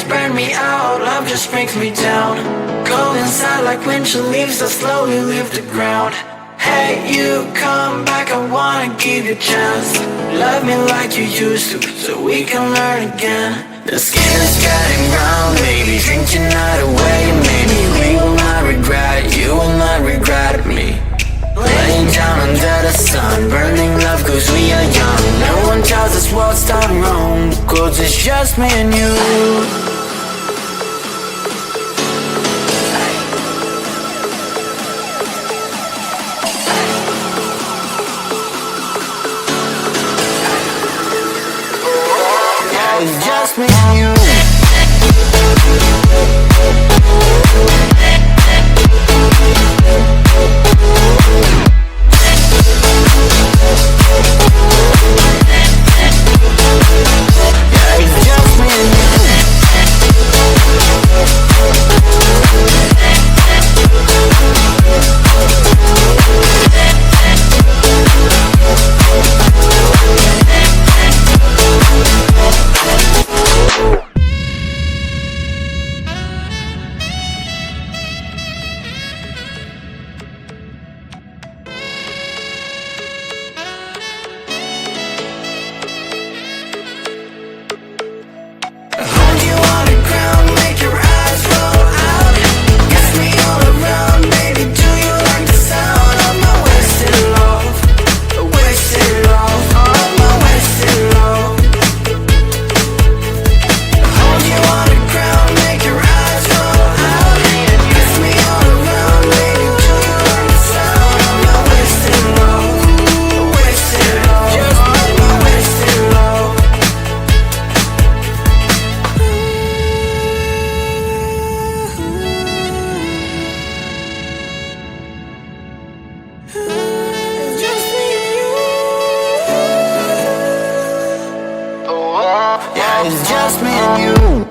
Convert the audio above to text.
Burn me out, love just brings me down. Go inside like winter leaves that slowly leave the ground. Hey, you come back, I wanna give you a chance. Love me like you used to, so we can learn again. The skin is getting round, baby, drink your night away. Maybe we will not regret it, you will not regret me. Laying down under the sun, burning love cause we are young. No one tells us what's done wrong, cause it's just me and you. It's just me and you. Yeah, it's just me and you.